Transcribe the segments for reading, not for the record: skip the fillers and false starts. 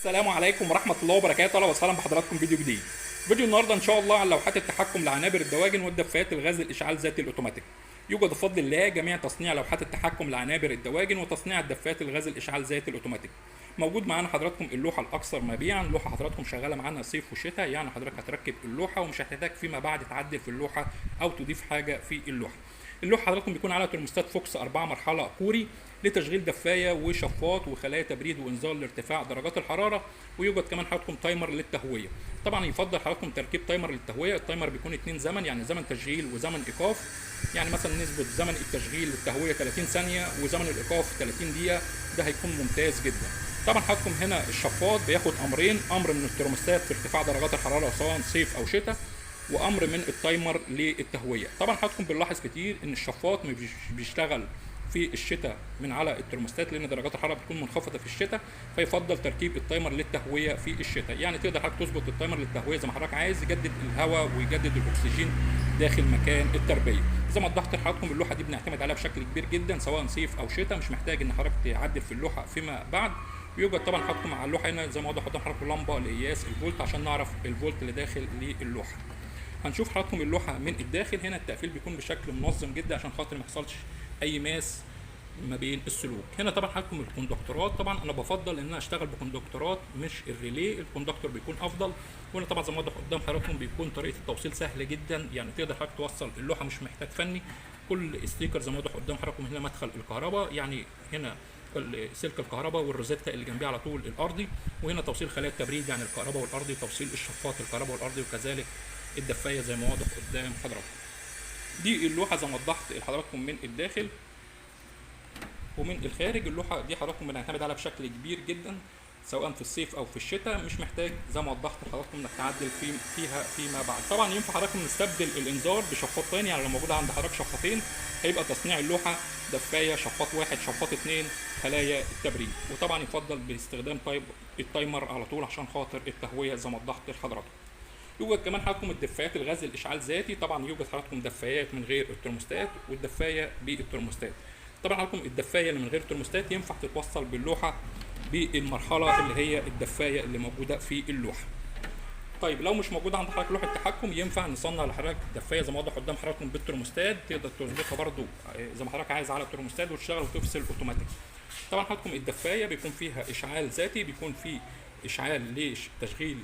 السلام عليكم ورحمة الله وبركاته، اهلا وسهلا بحضراتكم فيديو جديد. فيديو النهارده ان شاء الله عن لوحات التحكم لعنابر الدواجن والدفايات الغاز الاشعال ذاتي الاوتوماتيك. يوجد بفضل الله جميع تصنيع لوحات التحكم لعنابر الدواجن وتصنيع الدفايات الغاز الاشعال ذاتي الاوتوماتيك. موجود معانا حضراتكم اللوحة الاكثر مبيعا، لوحة حضراتكم شغالة معانا صيف وشتاء، يعني حضرتك هتركب اللوحة ومش هتحتاج فيما بعد تعدل في اللوحة او تضيف حاجة في اللوحة. اللوحه حضراتكم بيكون على ترموستات فوكس 4 مرحله كوري لتشغيل دفايه وشفاط وخلايا تبريد وانذار لارتفاع درجات الحراره، ويوجد كمان حضراتكم تايمر للتهويه. طبعا يفضل حضراتكم تركيب تايمر للتهويه، التايمر بيكون 2 زمن، يعني زمن تشغيل وزمن ايقاف. يعني مثلا نسبه زمن التشغيل والتهويه 30 ثانيه وزمن الايقاف 30 دقيقه، ده هيكون ممتاز جدا. طبعا حضراتكم هنا الشفاط بياخد امرين، امر من الترموستات في ارتفاع درجات الحراره سواء صيف او شتاء، وامر من التايمر للتهويه. طبعا حضراتكم بنلاحظ كتير ان الشفاط مش بيشتغل في الشتاء من على الترموستات لان درجات الحراره بتكون منخفضه في الشتاء، فيفضل تركيب التايمر للتهويه في الشتاء. يعني تقدر حضرتك تظبط التايمر للتهويه زي ما حضرتك عايز، يجدد الهواء ويجدد الاكسجين داخل مكان التربيه. زي ما وضحت لحضراتكم اللوحه دي بنعتمد عليها بشكل كبير جدا سواء صيف او شتاء، مش محتاج ان حضرتك تعدل في اللوحه فيما بعد. ويوجد طبعا حضراتكم مع اللوحه هنا زي ما وضح قدام حضراتكم لمبه لقياس الفولت عشان نعرف الفولت اللي داخل للوحه. هنشوف حضراتكم اللوحه من الداخل. هنا التقفيل بيكون بشكل منظم جدا عشان خاطر ما يحصلش اي ماس ما بين السلوك. هنا طبعا حضراتكم الكوندكتورات، طبعا انا بفضل ان انا اشتغل بكوندكتورات مش الريلي، الكوندكتور بيكون افضل. وهنا طبعا زي ما واضح قدام حضراتكم بيكون طريقه التوصيل سهله جدا، يعني تقدر حضرتك توصل اللوحه مش محتاج فني. كل ستيكر زي ما واضح قدام حضراتكم هنا مدخل الكهرباء، يعني هنا سلك الكهرباء والروزيتا اللي جنبيه على طول الارضي، وهنا توصيل خلايا التبريد يعني الكهرباء والارضي، توصيل الشفاط الكهرباء والارضي، وكذلك الدفايه زي ما واضح قدام حضراتكم. دي اللوحه زي ما وضحت لحضراتكم من الداخل ومن الخارج. اللوحه دي حضراتكم بنعتمد عليها بشكل كبير جدا سواء في الصيف او في الشتاء، مش محتاج زي ما وضحت لحضراتكم انك تعدل فيها فيما بعد. طبعا ينفع حضراتكم نستبدل الانذار بشفاط تاني، يعني لو موجود عند حضرتك شفاطين هيبقى تصنيع اللوحه دفايه شفاط واحد شفاط اتنين خلايا التبريد. وطبعا يفضل باستخدام التايمر على طول عشان خاطر التهويه زي ما وضحت لحضراتكم. يوجد كمان حضراتكم الدفايات الغاز الاشعال ذاتي، طبعا يوجد حضراتكم دفايات من غير الترموستات والدفايه بالترموستات. طبعا حضراتكم الدفايه اللي من غير الترموستات ينفع تتوصل باللوحه بالمرحله اللي هي الدفايه اللي موجوده في اللوحه. طيب لو مش موجوده عند حضرتك لوحه تحكم ينفع نصنع لحضرتك دفايه زي ما واضح قدام حضراتكم بالترموستات، تقدر تظبطها برده زي ما حضرتك عايز على الترموستات وتشتغل وتفصل اوتوماتيك. طبعا حضراتكم الدفايه بيكون فيها اشعال ذاتي، بيكون فيه اشعال لتشغيل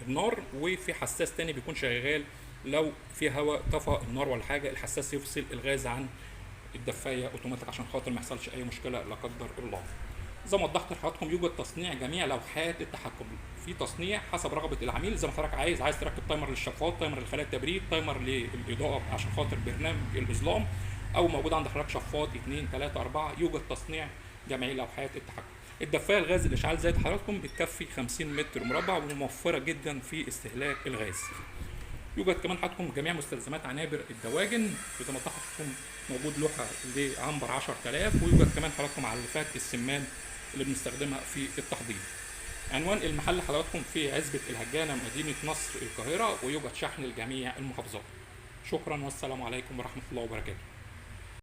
النار، وفي حساس تاني بيكون شغال لو في هواء طفى النار ولا حاجه الحساس يفصل الغاز عن الدفايه اوتوماتيك عشان خاطر ما يحصلش اي مشكله لا قدر الله. زي ما وضحت لحضراتكم يوجد تصنيع جميع لوحات التحكم، في تصنيع حسب رغبه العميل زي ما حضرتك عايز تركب تايمر للشفاط، تايمر لخلايا التبريد، تايمر للاضاءه عشان خاطر برنامج الاظلام، او موجود عند حضرتك شفاط 2 3 4. يوجد تصنيع جميع لوحات التحكم. الدفايه الغاز الاشعال زي حضراتكم بتكفي 50 متر مربع وموفره جدا في استهلاك الغاز. يوجد كمان حضراتكم جميع مستلزمات عنابر الدواجن، زي ما حضراتكم موجود لوحه لعنبر 10000، ويوجد كمان حضراتكم علفات السمان اللي بنستخدمها في التحضير. عنوان المحل حضراتكم في عزبة الهجانة مدينة نصر القاهرة، ويوجد شحن لجميع المحافظات. شكرا والسلام عليكم ورحمة الله وبركاته.